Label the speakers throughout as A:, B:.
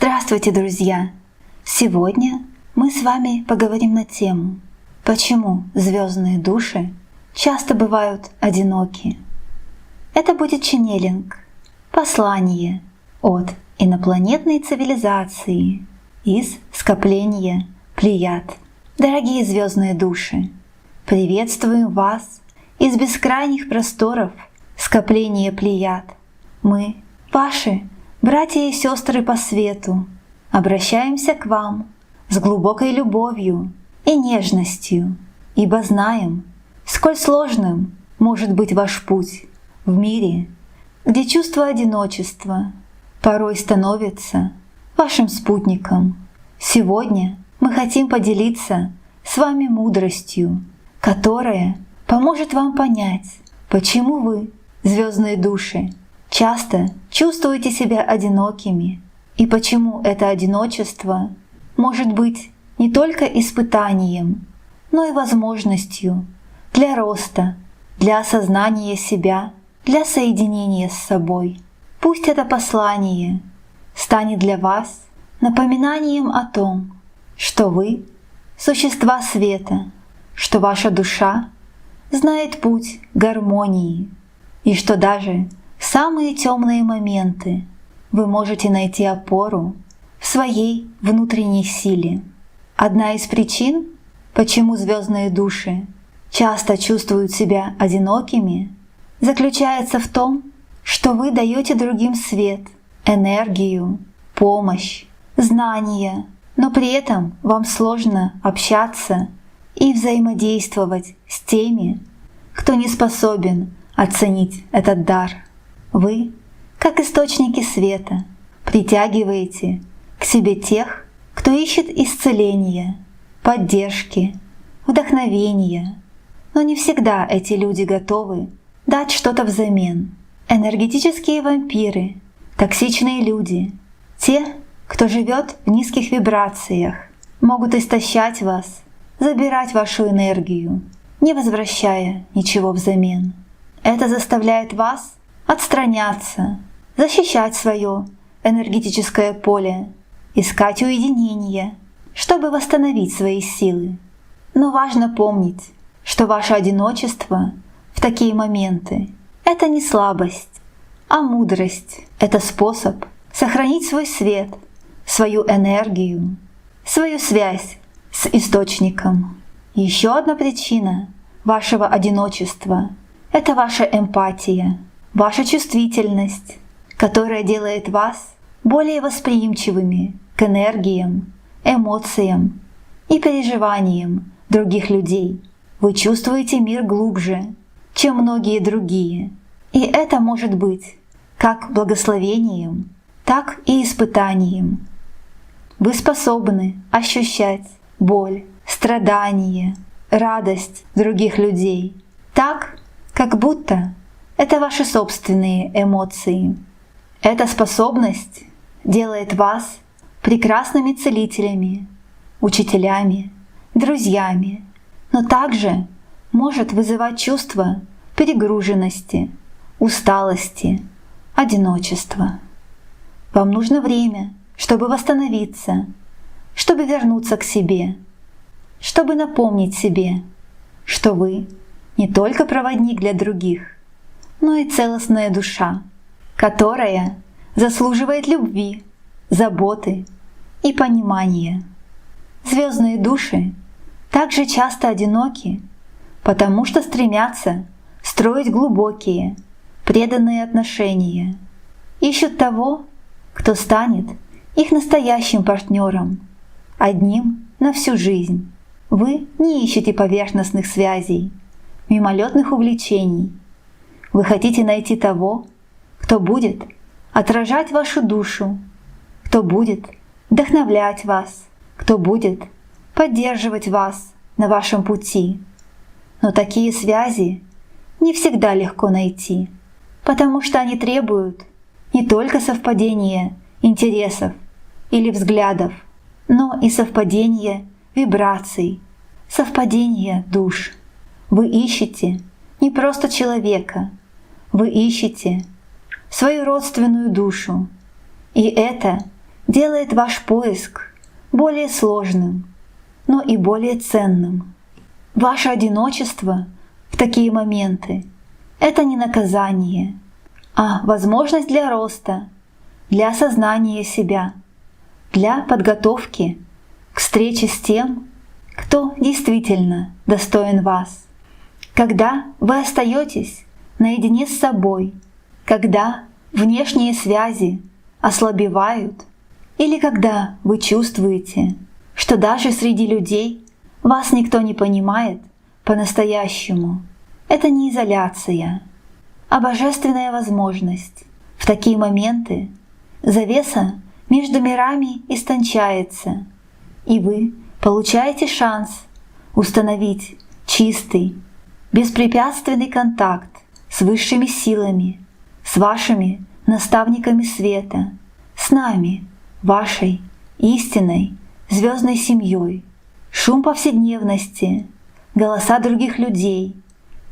A: Здравствуйте, друзья! Сегодня мы с вами поговорим на тему, почему звездные души часто бывают одиноки. Это будет ченнелинг, послание от инопланетной цивилизации из скопления Плеяд. Дорогие звездные души, приветствуем вас из бескрайних просторов скопления Плеяд. Мы, ваши братья и сестры по свету, обращаемся к вам с глубокой любовью и нежностью, ибо знаем, сколь сложным может быть ваш путь в мире, где чувство одиночества порой становится вашим спутником. Сегодня мы хотим поделиться с вами мудростью, которая поможет вам понять, почему вы, звездные души, часто чувствуете себя одинокими и почему это одиночество может быть не только испытанием, но и возможностью для роста, для осознания себя, для соединения с собой. Пусть это послание станет для вас напоминанием о том, что вы — существа света, что ваша душа знает путь к гармонии и что даже в самые темные моменты вы можете найти опору в своей внутренней силе. Одна из причин, почему звездные души часто чувствуют себя одинокими, заключается в том, что вы даете другим свет, энергию, помощь, знания, но при этом вам сложно общаться и взаимодействовать с теми, кто не способен оценить этот дар. Вы, как источники света, притягиваете к себе тех, кто ищет исцеления, поддержки, вдохновения, но не всегда эти люди готовы дать что-то взамен. Энергетические вампиры, токсичные люди, те, кто живет в низких вибрациях, могут истощать вас, забирать вашу энергию, не возвращая ничего взамен. Это заставляет вас отстраняться, защищать свое энергетическое поле, искать уединение, чтобы восстановить свои силы. Но важно помнить, что ваше одиночество в такие моменты — это не слабость, а мудрость. Это способ сохранить свой свет, свою энергию, свою связь с источником. Еще одна причина вашего одиночества — это ваша эмпатия, ваша чувствительность, которая делает вас более восприимчивыми к энергиям, эмоциям и переживаниям других людей. Вы чувствуете мир глубже, чем многие другие, и это может быть как благословением, так и испытанием. Вы способны ощущать боль, страдания, радость других людей так, как будто это ваши собственные эмоции. Эта способность делает вас прекрасными целителями, учителями, друзьями, но также может вызывать чувство перегруженности, усталости, одиночества. Вам нужно время, чтобы восстановиться, чтобы вернуться к себе, чтобы напомнить себе, что вы не только проводник для других, но и целостная душа, которая заслуживает любви, заботы и понимания. Звездные души также часто одиноки, потому что стремятся строить глубокие, преданные отношения, ищут того, кто станет их настоящим партнером, одним на всю жизнь. Вы не ищете поверхностных связей, мимолетных увлечений. Вы хотите найти того, кто будет отражать вашу душу, кто будет вдохновлять вас, кто будет поддерживать вас на вашем пути. Но такие связи не всегда легко найти, потому что они требуют не только совпадения интересов или взглядов, но и совпадения вибраций, совпадения душ. Вы ищете не просто человека, вы ищете свою родственную душу, и это делает ваш поиск более сложным, но и более ценным. Ваше одиночество в такие моменты — это не наказание, а возможность для роста, для осознания себя, для подготовки к встрече с тем, кто действительно достоин вас. Когда вы остаетесь наедине с собой, когда внешние связи ослабевают, или когда вы чувствуете, что даже среди людей вас никто не понимает по-настоящему, это не изоляция, а божественная возможность. В такие моменты завеса между мирами истончается, и вы получаете шанс установить чистый, беспрепятственный контакт с высшими силами, с вашими наставниками света, с нами, вашей истинной звездной семьей. Шум повседневности, голоса других людей,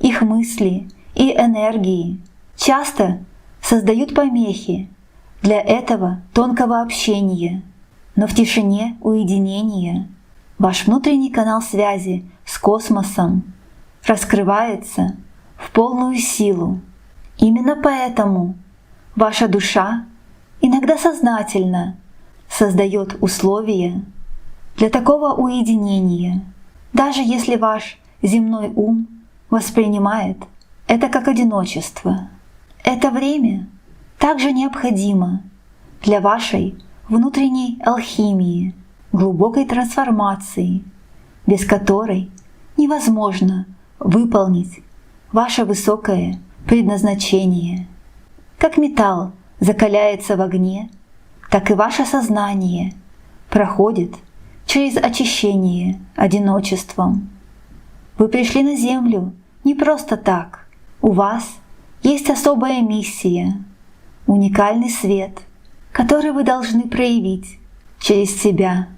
A: их мысли и энергии часто создают помехи для этого тонкого общения, но в тишине уединения ваш внутренний канал связи с космосом раскрывается в полную силу. Именно поэтому ваша душа иногда сознательно создает условия для такого уединения, даже если ваш земной ум воспринимает это как одиночество. Это время также необходимо для вашей внутренней алхимии, глубокой трансформации, без которой невозможно выполнить ваше высокое предназначение. Как металл закаляется в огне, так и ваше сознание проходит через очищение одиночеством. Вы пришли на Землю не просто так. У вас есть особая миссия, уникальный свет, который вы должны проявить через себя.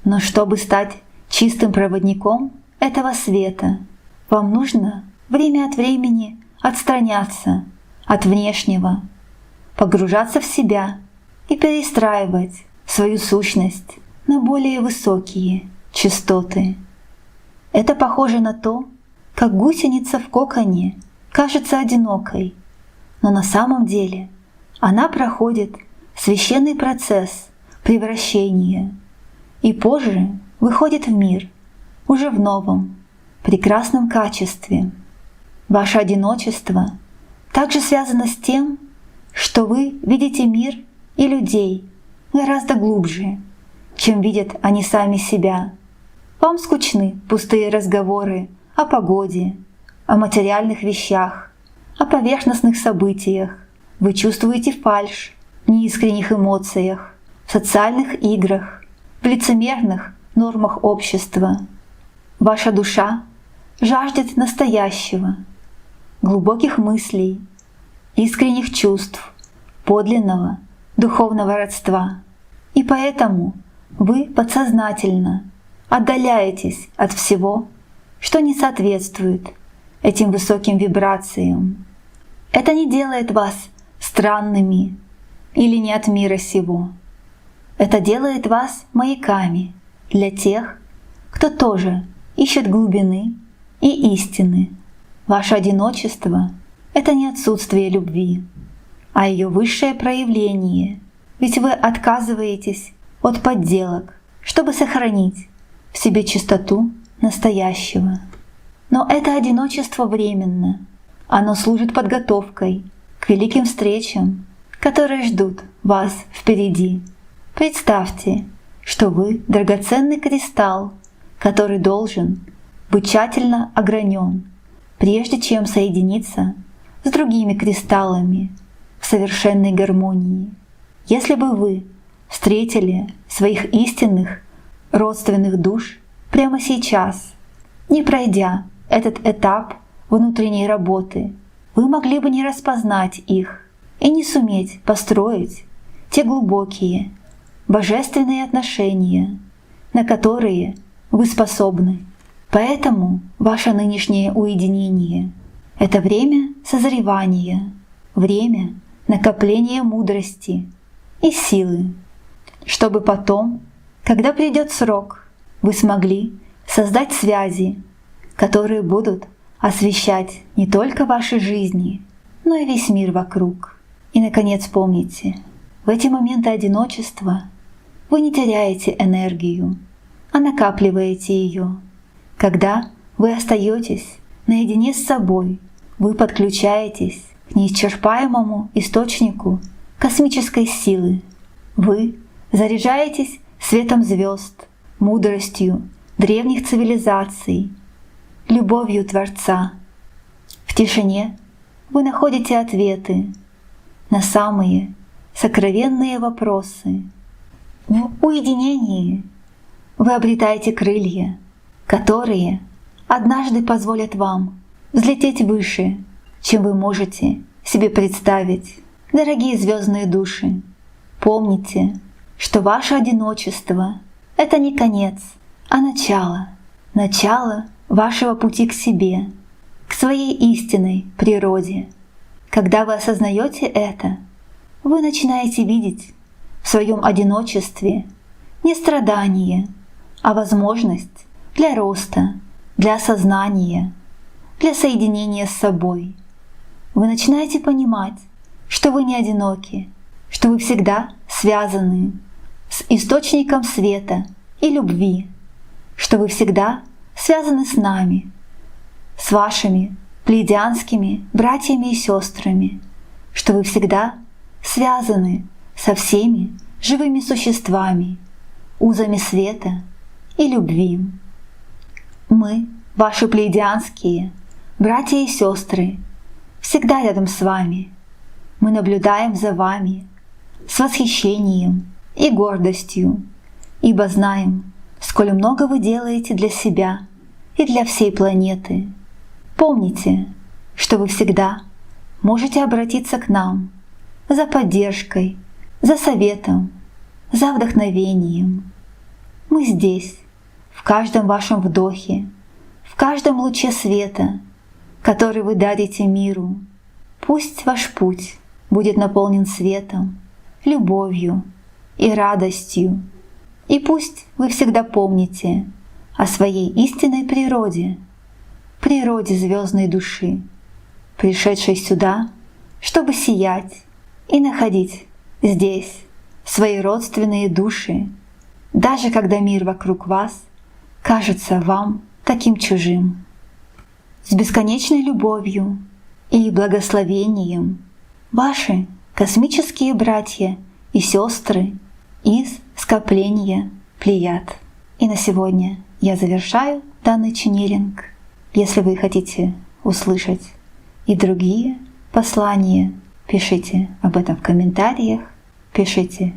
A: Но чтобы стать чистым проводником этого света, вам нужно время от времени отстраняться от внешнего, погружаться в себя и перестраивать свою сущность на более высокие частоты. Это похоже на то, как гусеница в коконе кажется одинокой, но на самом деле она проходит священный процесс превращения и позже выходит в мир уже в новом, прекрасном качестве. Ваше одиночество также связано с тем, что вы видите мир и людей гораздо глубже, чем видят они сами себя. Вам скучны пустые разговоры о погоде, о материальных вещах, о поверхностных событиях. Вы чувствуете фальшь в неискренних эмоциях, в социальных играх, в лицемерных нормах общества. Ваша душа жаждет настоящего, глубоких мыслей, искренних чувств, подлинного духовного родства. И поэтому вы подсознательно отдаляетесь от всего, что не соответствует этим высоким вибрациям. Это не делает вас странными или не от мира сего. Это делает вас маяками для тех, кто тоже ищет глубины и истины. Ваше одиночество — это не отсутствие любви, а ее высшее проявление, ведь вы отказываетесь от подделок, чтобы сохранить в себе чистоту настоящего. Но это одиночество временно. Оно служит подготовкой к великим встречам, которые ждут вас впереди. Представьте, что вы драгоценный кристалл, который должен быть тщательно огранен, прежде чем соединиться с другими кристаллами в совершенной гармонии. Если бы вы встретили своих истинных родственных душ прямо сейчас, не пройдя этот этап внутренней работы, вы могли бы не распознать их и не суметь построить те глубокие, божественные отношения, на которые вы способны. Поэтому ваше нынешнее уединение — это время созревания, время накопления мудрости и силы. чтобы потом, когда придет срок, вы смогли создать связи, которые будут освещать не только ваши жизни, но и весь мир вокруг. И, наконец, помните, в эти моменты одиночества вы не теряете энергию, а накапливаете ее. Когда вы остаетесь наедине с собой, вы подключаетесь к неисчерпаемому источнику космической силы. Вы заряжаетесь светом звезд, мудростью древних цивилизаций, любовью Творца. В тишине вы находите ответы на самые сокровенные вопросы. В уединении вы обретаете крылья, которые однажды позволят вам взлететь выше, чем вы можете себе представить. Дорогие звездные души, помните, что ваше одиночество — это не конец, а начало вашего пути к себе, к своей истинной природе. Когда вы осознаете это, вы начинаете видеть в своем одиночестве не страдание, а возможность для роста, для осознания, для соединения с собой. Вы начинаете понимать, что вы не одиноки, что вы всегда связаны с источником света и любви, что вы всегда связаны с нами, с вашими плейадианскими братьями и сестрами, что вы всегда связаны со всеми живыми существами, узами света и любви. Мы, ваши плейадианские братья и сестры, всегда рядом с вами. Мы наблюдаем за вами с восхищением и гордостью, ибо знаем, сколь много вы делаете для себя и для всей планеты. Помните, что вы всегда можете обратиться к нам за поддержкой, за советом, за вдохновением. Мы здесь, в каждом вашем вдохе, в каждом луче света, который вы дарите миру. Пусть ваш путь будет наполнен светом, любовью и радостью. И пусть вы всегда помните о своей истинной природе, природе звездной души, пришедшей сюда, чтобы сиять и находить здесь свои родственные души, даже когда мир вокруг вас кажется вам таким чужим. С бесконечной любовью и благословением ваши космические братья и сестры из скопления Плеяд. И на сегодня я завершаю данный ченнелинг. Если вы хотите услышать и другие послания, пишите об этом в комментариях, пишите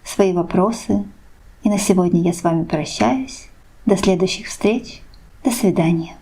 A: свои вопросы. И на сегодня я с вами прощаюсь. До следующих встреч. До свидания.